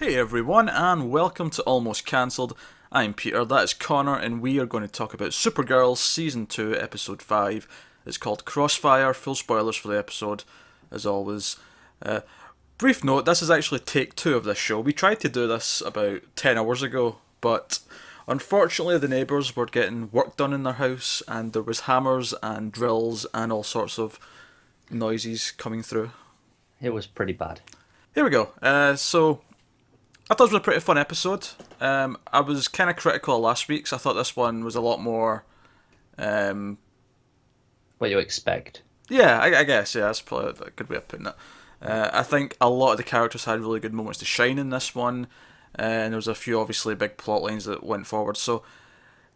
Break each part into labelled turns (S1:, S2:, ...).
S1: Hey everyone, and welcome to Almost Cancelled. I'm Peter, that is Connor, and we are going to talk about Supergirl Season 2, Episode 5. It's called Crossfire, full spoilers for the episode, as always. Brief note, this is actually take 2 of this show. We tried to do this about 10 hours ago, but unfortunately the neighbours were getting work done in their house, and there was hammers and drills and all sorts of noises coming through.
S2: It was pretty bad.
S1: Here we go. So I thought it was a pretty fun episode. I was kind of critical of last week's. I thought this one was a lot more.
S2: What you expect.
S1: Yeah, I guess. Yeah, that's probably a good way of putting it. I think a lot of the characters had really good moments to shine in this one, and there was a few obviously big plot lines that went forward. So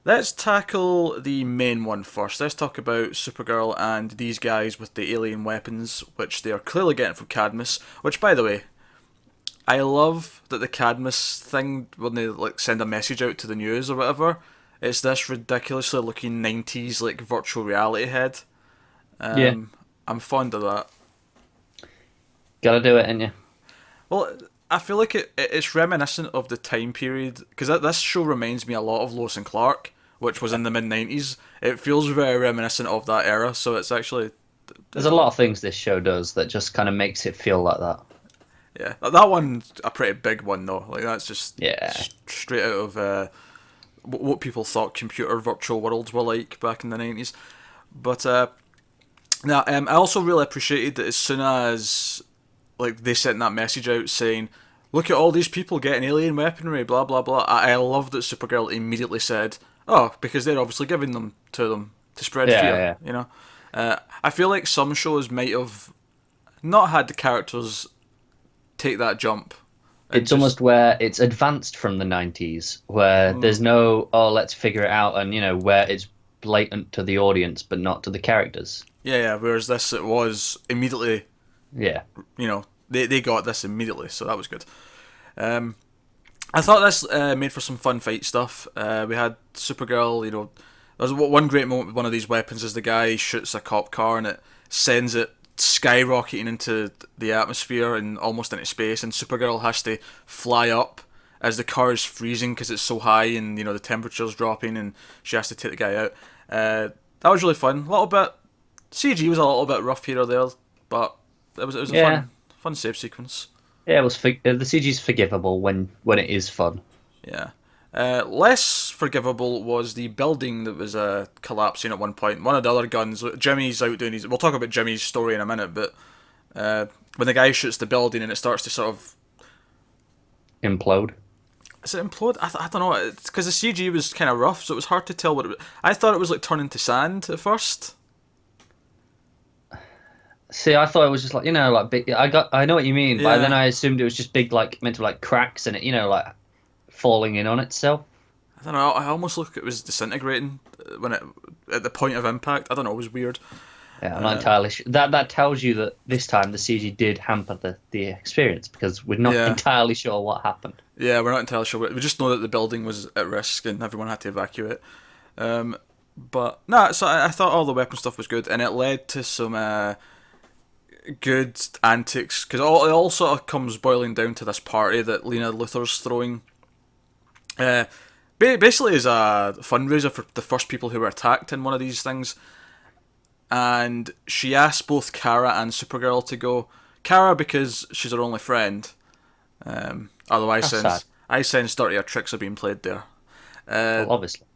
S1: let's tackle the main one first. Let's talk about Supergirl and these guys with the alien weapons, which they are clearly getting from Cadmus. Which, by the way, I love that the Cadmus thing, when they send a message out to the news or whatever, it's this ridiculously looking 90s virtual reality head.
S2: Yeah.
S1: I'm fond of that.
S2: Gotta do it, ain't you?
S1: Well, I feel like it's reminiscent of the time period, because this show reminds me a lot of Lois and Clark, which was in the mid-90s. It feels very reminiscent of that era, so it's actually...
S2: There's a lot of things this show does that just kind of makes it feel like that.
S1: Yeah, that one's a pretty big one though. That's just straight out of what people thought computer virtual worlds were like back in the 90s. But now, I also really appreciated that as soon as they sent that message out saying, "Look at all these people getting alien weaponry," blah blah blah. I love that Supergirl immediately said, "Oh, because they're obviously giving them to spread fear."
S2: Yeah.
S1: You know, I feel like some shows might have not had the characters take that jump.
S2: It's almost where it's advanced from the 90s, where there's no, let's figure it out, and, where it's blatant to the audience, but not to the characters.
S1: Yeah, whereas this, it was immediately,
S2: Yeah.
S1: They got this immediately, so that was good. I thought this made for some fun fight stuff. We had Supergirl, there's one great moment with one of these weapons is the guy shoots a cop car and it sends it skyrocketing into the atmosphere and almost into space, and Supergirl has to fly up as the car is freezing because it's so high and the temperature's dropping, and she has to take the guy out. That was really fun. A little bit CG was a little bit rough here or there, but it was a fun save sequence.
S2: Yeah, it was the CG's forgivable when it is fun.
S1: Yeah. Less forgivable was the building that was collapsing at one point. One of the other guns, Jimmy's out doing his... We'll talk about Jimmy's story in a minute, but when the guy shoots the building and it starts to sort of...
S2: Implode?
S1: Is it implode? I don't know, because the CG was kind of rough, so it was hard to tell what it was. I thought it was turning to sand at first.
S2: See, I thought it was just big... I know what you mean, but then I assumed it was just big, meant to cracks in it, falling in on itself.
S1: I don't know. I almost look it was disintegrating at the point of impact. I don't know. It was weird.
S2: Yeah, I'm not entirely sure. That tells you that this time the CG did hamper the experience, because we're not entirely sure what happened.
S1: Yeah, we're not entirely sure. We just know that the building was at risk and everyone had to evacuate. But no, so I thought all the weapon stuff was good, and it led to some good antics, because it all sort of comes boiling down to this party that Lena Luthor's throwing. Basically is a fundraiser for the first people who were attacked in one of these things, and she asked both Kara and Supergirl to go. Kara because she's her only friend, otherwise I sense dirtier tricks are being played there.
S2: Well, obviously.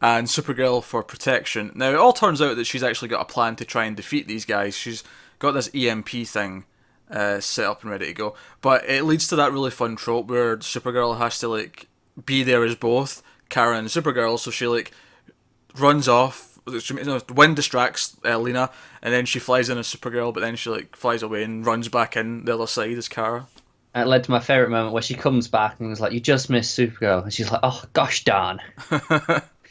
S1: And Supergirl for protection. Now it all turns out that she's actually got a plan to try and defeat these guys. She's got this EMP thing set up and ready to go, but it leads to that really fun trope where Supergirl has to be there as both Kara and Supergirl, so she runs off. The wind distracts Lena, and then she flies in as Supergirl, but then she flies away and runs back in the other side as Kara.
S2: And it led to my favourite moment where she comes back and was like, "You just missed Supergirl," and she's like, "Oh gosh darn,"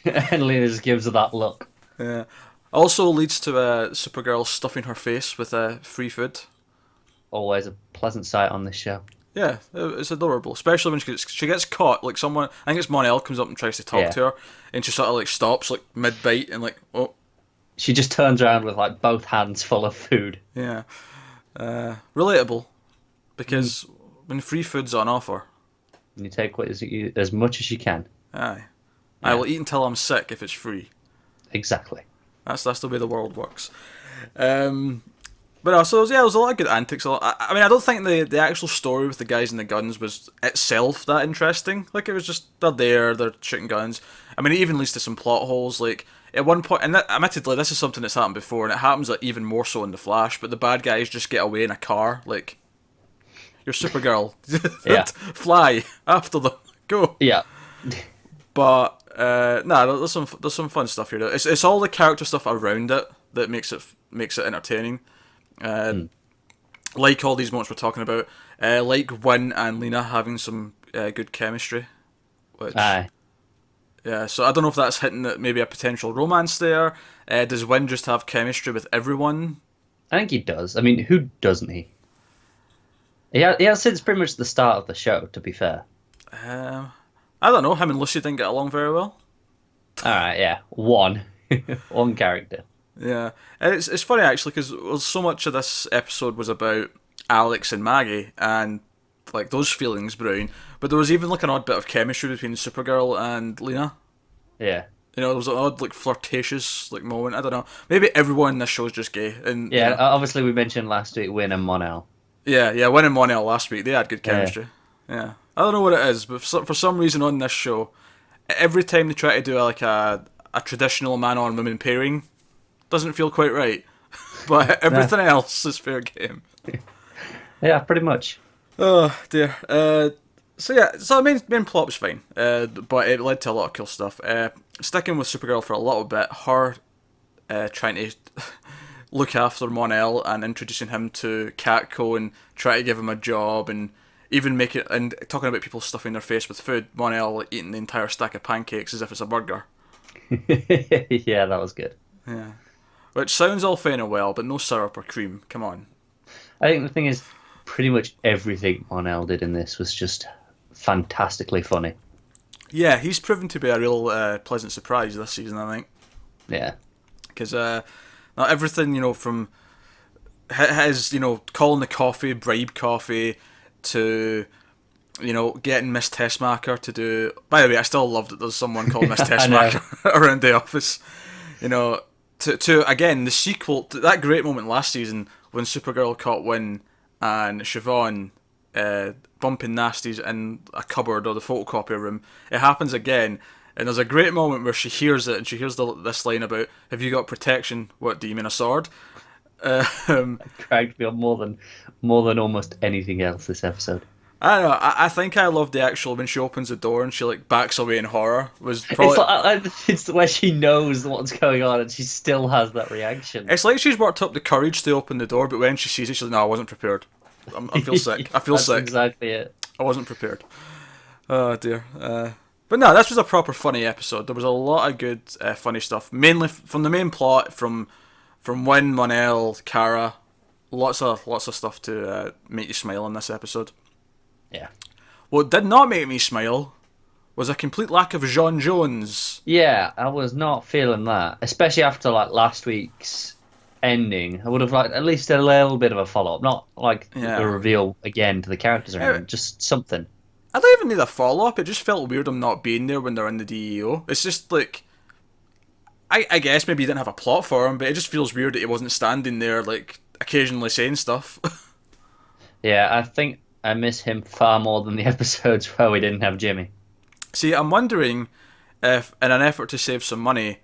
S2: and Lena just gives her that look.
S1: Yeah. Also leads to Supergirl stuffing her face with free food.
S2: Always a pleasant sight on this show.
S1: Yeah, it's adorable, especially when she gets caught. Someone, I think it's Mon-El, comes up and tries to talk to her, and she sort of stops mid bite and oh.
S2: She just turns around with both hands full of food.
S1: Yeah, relatable, because when free food's on offer,
S2: You take as much as you can.
S1: Aye.
S2: Yeah.
S1: I will eat until I'm sick if it's free.
S2: Exactly.
S1: That's the way the world works. But also, yeah, there was a lot of good antics. I mean, I don't think the actual story with the guys and the guns was itself that interesting. Like, it was just, they're shooting guns. I mean, it even leads to some plot holes. Like, at one point, and admittedly, this is something that's happened before, and it happens even more so in The Flash, but the bad guys just get away in a car. Like, you're Supergirl.
S2: Yeah.
S1: Fly after them. Go.
S2: Yeah.
S1: But, there's some fun stuff here. It's all the character stuff around it that makes it entertaining. Like all these moments we're talking about, like Win and Lena having some good chemistry. Which,
S2: Aye.
S1: yeah, so I don't know if that's hitting at maybe a potential romance there. Does Win just have chemistry with everyone?
S2: I think he does. I mean, who doesn't he? He has since pretty much the start of the show, to be fair.
S1: I don't know. Him and Lucy didn't get along very well.
S2: Alright, yeah. One character.
S1: Yeah, and it's funny actually because so much of this episode was about Alex and Maggie and like those feelings brewing, but there was even like an odd bit of chemistry between Supergirl and Lena.
S2: Yeah.
S1: You know, there was an odd like flirtatious like moment. I don't know. Maybe everyone in this show is just gay. And
S2: Yeah,
S1: you know,
S2: obviously we mentioned last week Win and Mon-El.
S1: yeah. Win and Mon-El last week, they had good chemistry. Yeah. I don't know what it is, but for some reason on this show, every time they try to do a traditional man on woman pairing, doesn't feel quite right. But everything else is fair game.
S2: Yeah, pretty much.
S1: Oh dear. So the main plot was fine, but it led to a lot of cool stuff. Sticking with Supergirl for a little bit, her trying to look after Mon-El and introducing him to Catco and try to give him a job and even make it, and talking about people stuffing their face with food. Mon-El eating the entire stack of pancakes as if it's a burger.
S2: Yeah, that was good.
S1: Yeah. Which sounds all fine and well, but no syrup or cream. Come on.
S2: I think the thing is, pretty much everything Mon-El did in this was just fantastically funny.
S1: Yeah, he's proven to be a real pleasant surprise this season, I think.
S2: Yeah.
S1: Because not everything, from his, calling the coffee, bribe coffee, to, getting Miss Tessmacher to do... By the way, I still love that there's someone called Miss Tessmacher around the office. To again, the sequel, to that great moment last season when Supergirl caught Win and Siobhan bumping nasties in a cupboard or the photocopier room. It happens again, and there's a great moment where she hears it, and she hears this line about, "Have you got protection? What, do you mean a sword?"
S2: It cracked me up more than almost anything else this episode.
S1: I don't know. I think I love the actual when she opens the door and she backs away in horror. Was probably...
S2: It's where she knows what's going on and she still has that reaction.
S1: It's like she's worked up the courage to open the door, but when she sees it, she's like, "No, I wasn't prepared. I feel sick. I feel sick.
S2: Exactly it.
S1: I wasn't prepared." Oh dear. But no, this was a proper funny episode. There was a lot of good funny stuff, mainly from the main plot, from Win, Mon-El, Kara. Lots of stuff to make you smile in this episode.
S2: Yeah.
S1: What did not make me smile was a complete lack of J'onn J'onzz.
S2: Yeah, I was not feeling that, especially after last week's ending. I would have liked at least a little bit of a follow up, not a reveal again to the characters or anything, just something.
S1: I don't even need a follow up. It just felt weird them not being there when they're in the DEO. It's just I guess maybe you didn't have a plot for him, but it just feels weird that he wasn't standing there occasionally saying stuff.
S2: Yeah, I think I miss him far more than the episodes where we didn't have Jimmy. See,
S1: I'm wondering if, in an effort to save some money,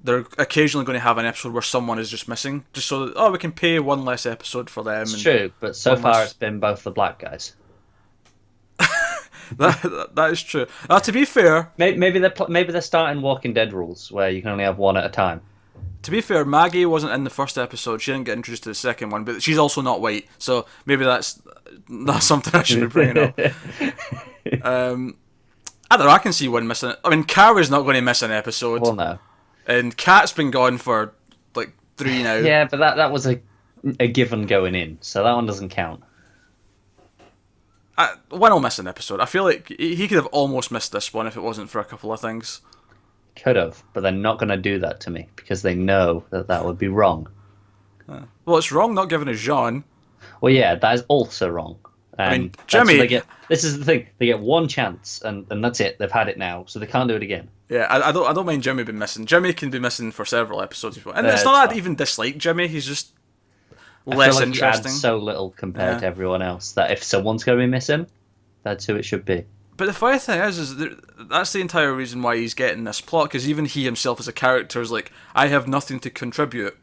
S1: they're occasionally going to have an episode where someone is just missing, just so that, we can pay one less episode for them.
S2: It's true, but so far it's been both the black guys.
S1: that is true. To be fair,
S2: maybe they're starting Walking Dead rules where you can only have one at a time.
S1: To be fair, Maggie wasn't in the first episode. She didn't get introduced to the second one, but she's also not white, so maybe that's something I should be bringing up. I don't know. I can see one missing. I mean, Kara's not going to miss an episode.
S2: Well, no.
S1: And Kat's been gone for 3 now.
S2: Yeah, but that was a given going in, so that one doesn't count.
S1: Win will miss an episode. I feel like he could have almost missed this one if it wasn't for a couple of things.
S2: Could have, but they're not going to do that to me because they know that would be wrong.
S1: Well, it's wrong not giving us J'onn.
S2: Well, yeah, that is also wrong. And
S1: I mean, Jimmy.
S2: This is the thing. They get one chance, and that's it. They've had it now, so they can't do it again.
S1: Yeah, I don't mind Jimmy being missing. Jimmy can be missing for several episodes if you want. And it's not that I even dislike Jimmy. He's just less interesting.
S2: He adds so little compared to everyone else that if someone's going to be missing, that's who it should be.
S1: But the funny thing is that's the entire reason why he's getting this plot, because even he himself as a character is like, I have nothing to contribute.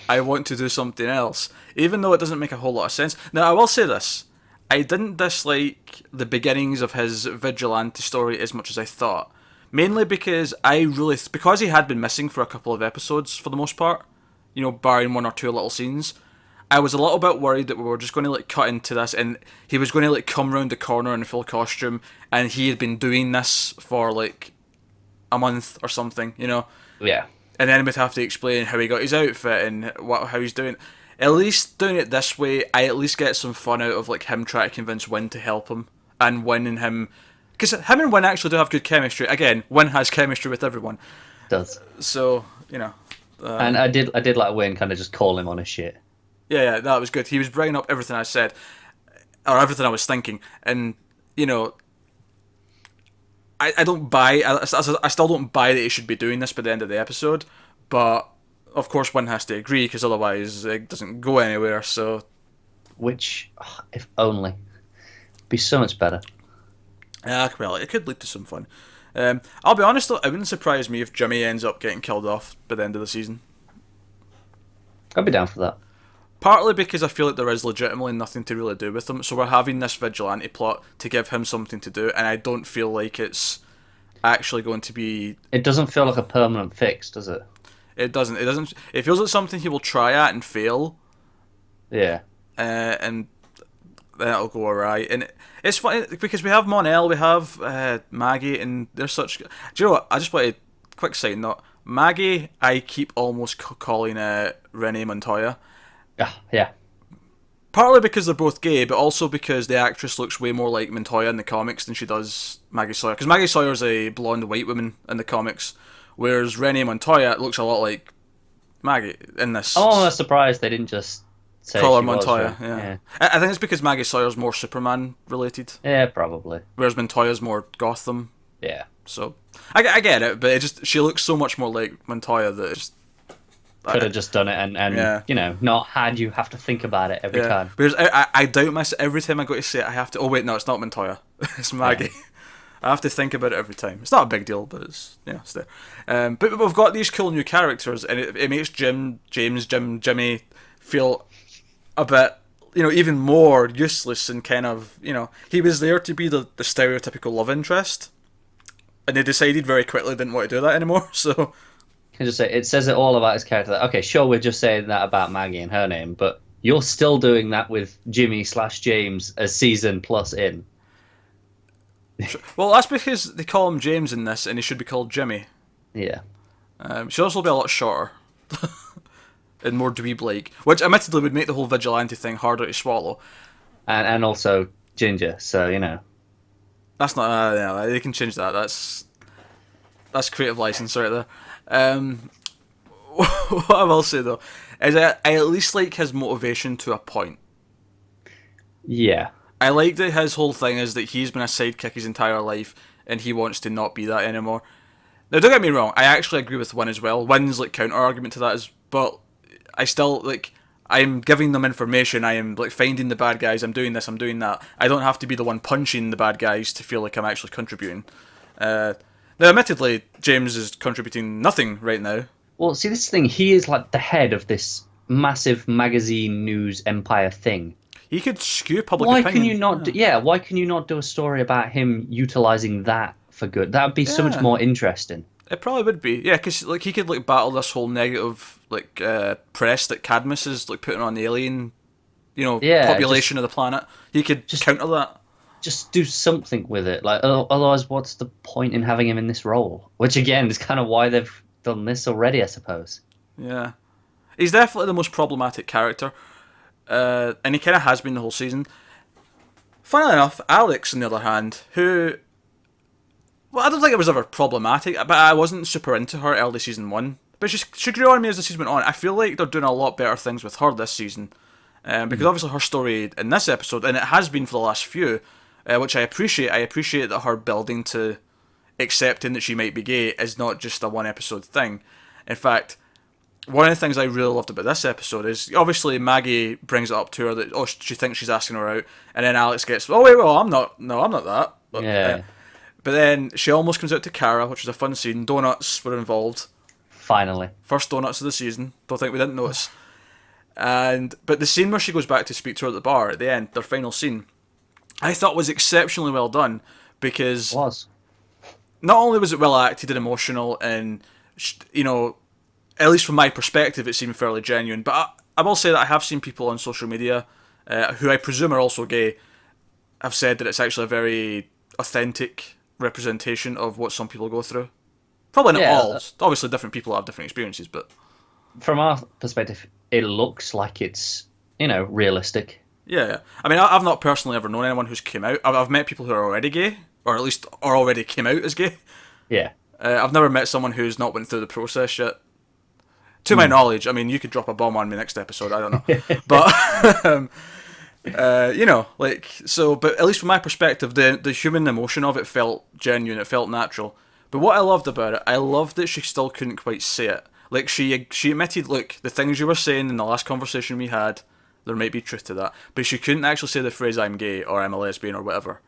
S1: I want to do something else. Even though it doesn't make a whole lot of sense. Now, I will say this. I didn't dislike the beginnings of his vigilante story as much as I thought. Mainly because because he had been missing for a couple of episodes for the most part, barring one or two little scenes, I was a little bit worried that we were just going to cut into this and he was going to come around the corner in full costume and he had been doing this for a month or something,
S2: Yeah.
S1: And then we'd have to explain how he got his outfit and how he's doing. At least doing it this way, I at least get some fun out of him trying to convince Wynn to help him and Wynn and him. Because him and Wynn actually do have good chemistry. Again, Wynn has chemistry with everyone.
S2: Does.
S1: So,
S2: and I did like Wynn kind of just call him on his shit.
S1: Yeah, that was good. He was bringing up everything I said, or everything I was thinking, and I don't buy. I still don't buy that he should be doing this by the end of the episode, but of course one has to agree because otherwise it doesn't go anywhere. So,
S2: which, if only, be so much better.
S1: Yeah, well, it could lead to some fun. I'll be honest though, it wouldn't surprise me if Jimmy ends up getting killed off by the end of the season.
S2: I'd be down for that.
S1: Partly because I feel like there is legitimately nothing to really do with him, so we're having this vigilante plot to give him something to do, and I don't feel like it's actually going to be...
S2: It doesn't feel like a permanent fix, does it?
S1: It doesn't. It feels like something he will try at and fail.
S2: Yeah.
S1: And then it'll go awry. And it's funny, because we have Mon-El, we have Maggie, and they're such... Do you know what? I just want a quick side note. Maggie, I keep almost calling Renee Montoya.
S2: Yeah.
S1: Partly because they're both gay, but also because the actress looks way more like Montoya in the comics than she does Maggie Sawyer. Because Maggie Sawyer's a blonde white woman in the comics, whereas Renee Montoya looks a lot like Maggie in this.
S2: Oh, I'm surprised they didn't just say
S1: call her
S2: she
S1: Montoya.
S2: Was, yeah.
S1: I think it's because Maggie Sawyer's more Superman related.
S2: Yeah, probably.
S1: Whereas Montoya's more Gotham.
S2: Yeah.
S1: So I get it, but she looks so much more like Montoya that it's...
S2: Could have just done it and not had you have to think about it every time.
S1: Because I doubt myself every time I go to say it. I have to. Oh wait, no, it's not Montoya. It's Maggie. Yeah. I have to think about it every time. It's not a big deal, but it's there. But we've got these cool new characters, and it makes Jimmy feel a bit, even more useless and kind of, he was there to be the stereotypical love interest, and they decided very quickly they didn't want to do that anymore. So.
S2: Can just say it says it all about his character. Okay, sure, we're just saying that about Maggie and her name, but you're still doing that with Jimmy/James a season plus in.
S1: Well, that's because they call him James in this, and he should be called Jimmy.
S2: Yeah.
S1: Should also be a lot shorter and more dweeb-like, which admittedly would make the whole vigilante thing harder to swallow.
S2: And also ginger, so
S1: That's not. They can change that. That's creative license right there. What I will say though is I at least like his motivation to a point.
S2: Yeah.
S1: I like that his whole thing is that he's been a sidekick his entire life and he wants to not be that anymore. Now don't get me wrong, I actually agree with Wynn as well. Wynn's counter argument to that but I still I'm giving them information, I am finding the bad guys, I'm doing this, I'm doing that. I don't have to be the one punching the bad guys to feel like I'm actually contributing. Now, admittedly, James is contributing nothing right now.
S2: Well, see, this thing, he is the head of this massive magazine news empire thing.
S1: He could skew public opinion.
S2: Why can you not? Why can you not do a story about him utilizing that for good? That would be so much more interesting.
S1: It probably would be, yeah, because he could battle this whole negative press that Cadmus is putting on the alien, population of the planet. He could counter that.
S2: Just do something with it. Otherwise, what's the point in having him in this role? Which, again, is kind of why they've done this already, I suppose.
S1: Yeah. He's definitely the most problematic character. And he kind of has been the whole season. Funnily enough, Alex, on the other hand, who... Well, I don't think it was ever problematic, but I wasn't super into her early season 1. But she grew on me as the season went on. I feel like they're doing a lot better things with her this season. because obviously her story in this episode, and it has been for the last few, which I appreciate. I appreciate that her building to accepting that she might be gay is not just a one episode thing. In fact, one of the things I really loved about this episode is obviously Maggie brings it up to her that she thinks she's asking her out, and then Alex gets, oh wait, well I'm not that. But then she almost comes out to Kara, which was a fun scene. Donuts were involved.
S2: Finally,
S1: first donuts of the season. Don't think we didn't notice. But the scene where she goes back to speak to her at the bar at the end, their final scene, I thought was exceptionally well done because not only was it well acted and emotional, and at least from my perspective, it seemed fairly genuine. But I will say that I have seen people on social media who I presume are also gay have said that it's actually a very authentic representation of what some people go through. Probably not all. Obviously, different people have different experiences, but
S2: from our perspective, it looks like it's realistic.
S1: Yeah. I mean, I've not personally ever known anyone who's came out. I've met people who are already gay, or at least are already came out as gay.
S2: Yeah.
S1: I've never met someone who's not went through the process yet. To my knowledge, I mean, you could drop a bomb on me next episode. I don't know, but but at least from my perspective, the human emotion of it felt genuine. It felt natural. But what I loved about it, I loved that she still couldn't quite say it. Like, she admitted, look, the things you were saying in the last conversation we had, there might be truth to that. But she couldn't actually say the phrase, I'm gay, or I'm a lesbian, or whatever.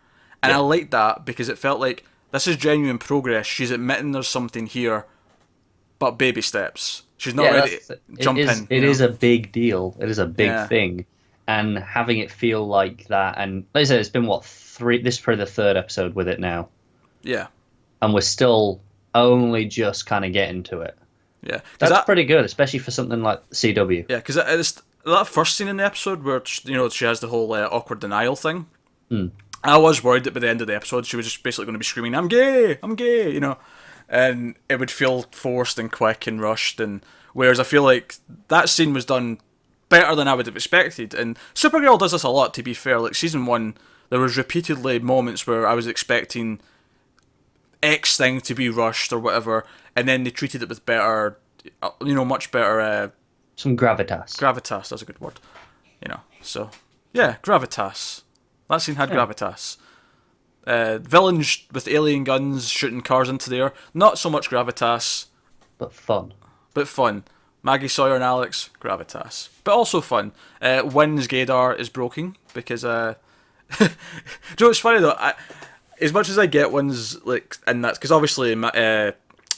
S1: And I liked that, because it felt like, this is genuine progress. She's admitting there's something here, but baby steps. She's not ready to jump in.
S2: It is a big deal. It is a big thing. And having it feel like that, and like I said, it's been, this is probably the third episode with it now.
S1: Yeah.
S2: And we're still only just kind of getting to it.
S1: Yeah,
S2: that's pretty good, especially for something like CW.
S1: Yeah, because that first scene in the episode where she has the whole awkward denial thing. I was worried that by the end of the episode she was just basically going to be screaming, "I'm gay, I'm gay," and it would feel forced and quick and rushed. And whereas I feel like that scene was done better than I would have expected. And Supergirl does this a lot. To be fair, like season 1, there was repeatedly moments where I was expecting X thing to be rushed or whatever, and then they treated it with better, much better.
S2: Some gravitas.
S1: Gravitas, that's a good word. So yeah, gravitas. That scene had gravitas. Villains with alien guns shooting cars into the air, not so much gravitas,
S2: but fun.
S1: Maggie, Sawyer, and Alex, gravitas, but also fun. Wynn's gaydar is broken because it's funny though. As much as I get ones and that's because obviously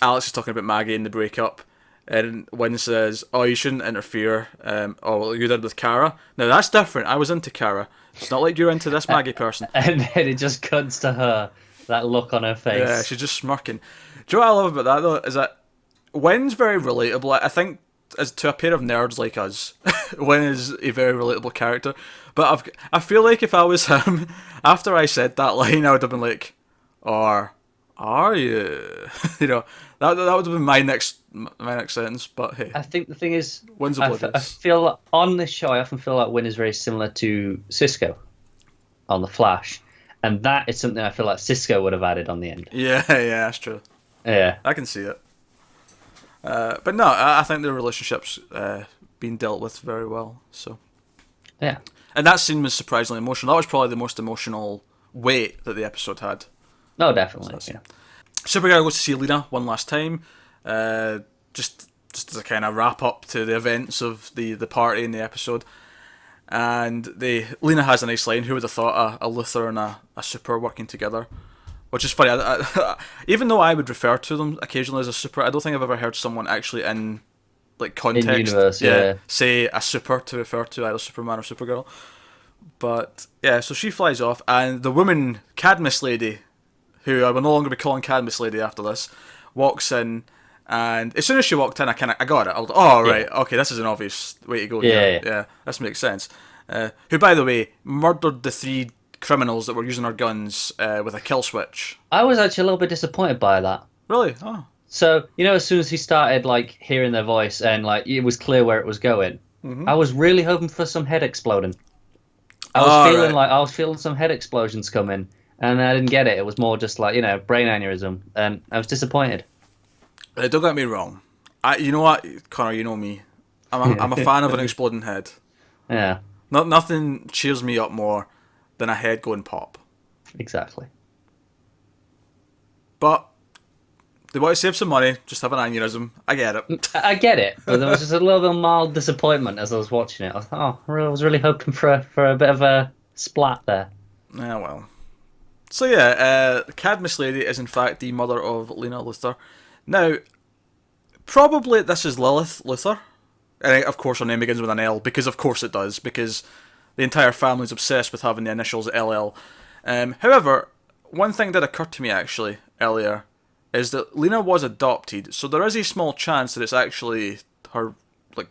S1: Alex is talking about Maggie in the breakup, and Wynn says, "Oh, you shouldn't interfere." You did with Kara. Now that's different. I was into Kara. It's not like you're into this Maggie person.
S2: And then it just cuts to her, that look on her face.
S1: Yeah, she's just smirking. Do you know what I love about that though? Is that Wynn's very relatable. I think as to a pair of nerds like us, Wynn is a very relatable character. But I feel like if I was him, after I said that line, I would have been like, "Or are you?" That would have been my next sentence. But hey,
S2: I think the thing is,
S1: Wynn's oblivious.
S2: I feel like on this show, I often feel like Wynn is very similar to Cisco on The Flash, and that is something I feel like Cisco would have added on the end.
S1: Yeah, that's true.
S2: Yeah,
S1: I can see it. But no, I think their relationship's been dealt with very well. So
S2: yeah.
S1: And that scene was surprisingly emotional. That was probably the most emotional weight that the episode had.
S2: No, definitely. Yeah.
S1: Supergirl goes to see Lena one last time, just as a kind of wrap up to the events of the party in the episode. And Lena has a nice line. Who would have thought a Luthor and a Super working together? Which is funny. Even though I would refer to them occasionally as a Super, I don't think I've ever heard someone actually in context,
S2: in universe,
S1: say a Super to refer to either Superman or Supergirl. But yeah, so she flies off, and the woman, Cadmus Lady, who I will no longer be calling Cadmus Lady after this, walks in, and as soon as she walked in, I got it. I was like, oh right, okay, this is an obvious way to go. Yeah, this makes sense. Who, by the way, murdered the 3 criminals that were using our guns with a kill switch.
S2: I was actually a little bit disappointed by that.
S1: Really? Oh.
S2: So, as soon as he started, hearing their voice and, it was clear where it was going, I was really hoping for some head exploding. I was feeling some head explosions coming, and I didn't get it. It was more just brain aneurysm, and I was disappointed.
S1: Don't get me wrong. You know what, Connor, you know me. I'm a fan of an exploding head.
S2: Yeah.
S1: Nothing cheers me up more than a head going pop.
S2: Exactly.
S1: But they want to save some money, just have an aneurysm. I get it.
S2: I get it, but there was just a little bit of mild disappointment as I was watching it. I was, I was really hoping for a bit of a splat there.
S1: Yeah, well. So yeah, Cadmus Lady is in fact the mother of Lena Luthor. Now, probably this is Lilith Luthor. And of course her name begins with an L, because of course it does, because the entire family's obsessed with having the initials LL. However, one thing did occur to me actually earlier, is that Lena was adopted, so there is a small chance that it's actually her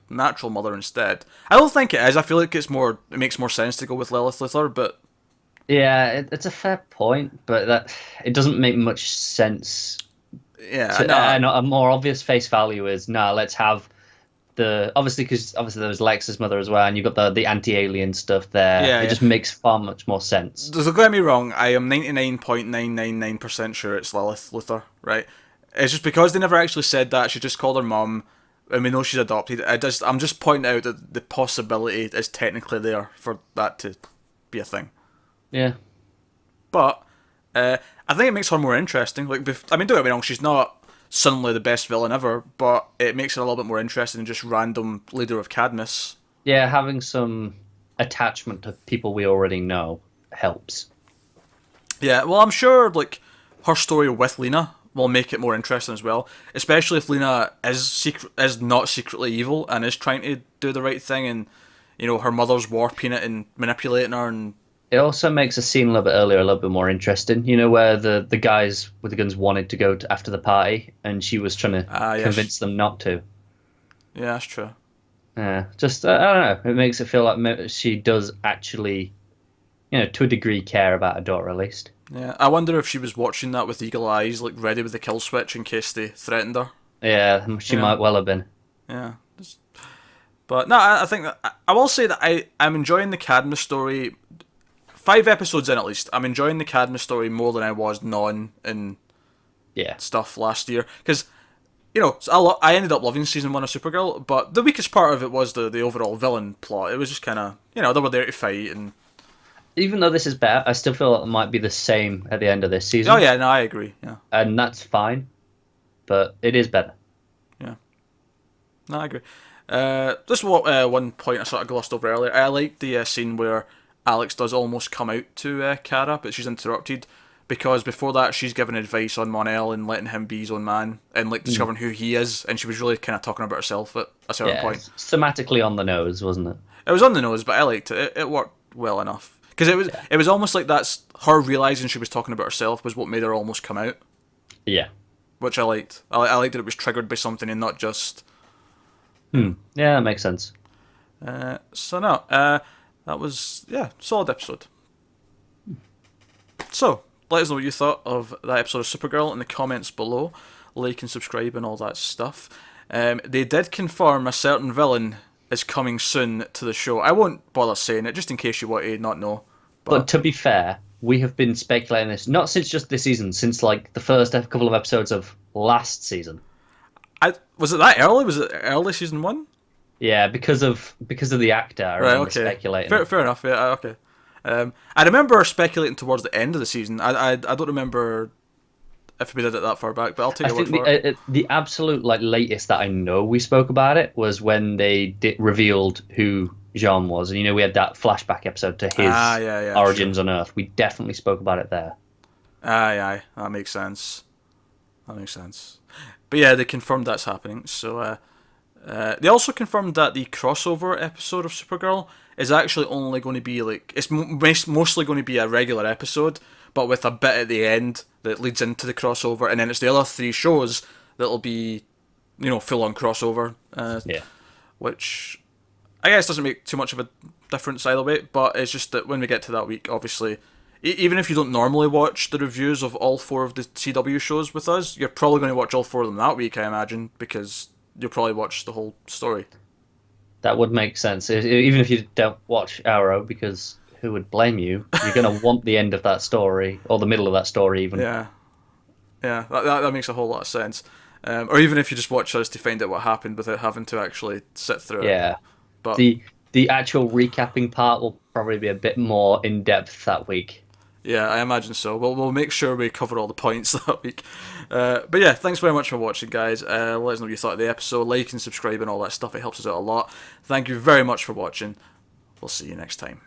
S1: natural mother instead. I don't think it is. I feel like it makes more sense to go with Lilith Luthor, but
S2: yeah, it's a fair point, but it doesn't make much sense.
S1: Yeah,
S2: a more obvious face value is let's have obviously there was Lex's mother as well, and you've got the anti-alien stuff there.
S1: Yeah,
S2: it just makes far much more sense.
S1: Don't get me wrong, I am 99.999% sure it's Lilith Luthor, right? It's just because they never actually said that. She just called her mum, and we know she's adopted. I'm just pointing out that the possibility is technically there for that to be a thing.
S2: Yeah.
S1: But I think it makes her more interesting. Don't get me wrong, she's not suddenly the best villain ever, but it makes it a little bit more interesting than just random leader of Cadmus.
S2: Yeah, having some attachment to people we already know helps.
S1: Yeah, well, I'm sure her story with Lena will make it more interesting as well, especially if Lena is not secretly evil and is trying to do the right thing, and her mother's warping it and manipulating her. And
S2: it also makes the scene a little bit earlier a little bit more interesting. Where the guys with the guns wanted to go after the party, and she was trying to convince them not to.
S1: Yeah, that's true.
S2: Yeah, just I don't know. It makes it feel like she does actually, to a degree, care about her daughter at least.
S1: Yeah, I wonder if she was watching that with eagle eyes, ready with the kill switch in case they threatened her.
S2: Yeah, she might well have been.
S1: Yeah. But no, I think that I will say that I'm enjoying the Cadmus story. 5 episodes in at least, I'm enjoying the Cadmus story more than I was Non and stuff last year. Because, I ended up loving season 1 of Supergirl, but the weakest part of it was the overall villain plot. It was just kind of, they were there to fight. And
S2: even though this is better, I still feel it might be the same at the end of this season.
S1: Oh yeah, no, I agree. Yeah,
S2: and that's fine, but it is better.
S1: Yeah, no, I agree. Just one point I sort of glossed over earlier. I like the scene where Alex does almost come out to Kara, but she's interrupted because before that she's giving advice on Mon-El and letting him be his own man and discovering who he is, and she was really kind of talking about herself at a certain point.
S2: Thematically on the nose, wasn't it?
S1: It was on the nose, but I liked it. It worked well enough. Because it was almost like that's her realising she was talking about herself was what made her almost come out.
S2: Yeah.
S1: Which I liked. I liked that it was triggered by something and not just...
S2: Yeah, that makes sense.
S1: That was, solid episode. So, let us know what you thought of that episode of Supergirl in the comments below. Like and subscribe and all that stuff. They did confirm a certain villain is coming soon to the show. I won't bother saying it, just in case you want to not know.
S2: But to be fair, we have been speculating this, not since just this season, since the first couple of episodes of last season.
S1: Was it that early? Was it early season 1?
S2: Yeah, because of the actor. I remember speculating.
S1: Fair enough. Yeah, okay. I remember speculating towards the end of the season. I don't remember if we did it that far back, but I'll take your word for it.
S2: The absolute latest that I know we spoke about it was when they revealed who Jean was, and we had that flashback episode to his origins on Earth. We definitely spoke about it there.
S1: Aye, that makes sense. But yeah, they confirmed that's happening. So they also confirmed that the crossover episode of Supergirl is actually only going to be it's mostly going to be a regular episode, but with a bit at the end that leads into the crossover, and then it's the other 3 shows that'll be, full on crossover. Which I guess doesn't make too much of a difference either way, but it's just that when we get to that week, obviously, even if you don't normally watch the reviews of all 4 of the CW shows with us, you're probably going to watch all 4 of them that week, I imagine, because you'll probably watch the whole story.
S2: That would make sense, even if you don't watch Arrow, because who would blame you? You're going to want the end of that story, or the middle of that story even.
S1: Yeah, that makes a whole lot of sense. Or even if you just watch us to find out what happened without having to actually sit through it.
S2: Yeah,
S1: but
S2: the the actual recapping part will probably be a bit more in depth that week.
S1: Yeah, I imagine so. We'll make sure we cover all the points that week. But yeah, thanks very much for watching, guys. Let us know what you thought of the episode. Like and subscribe and all that stuff. It helps us out a lot. Thank you very much for watching. We'll see you next time.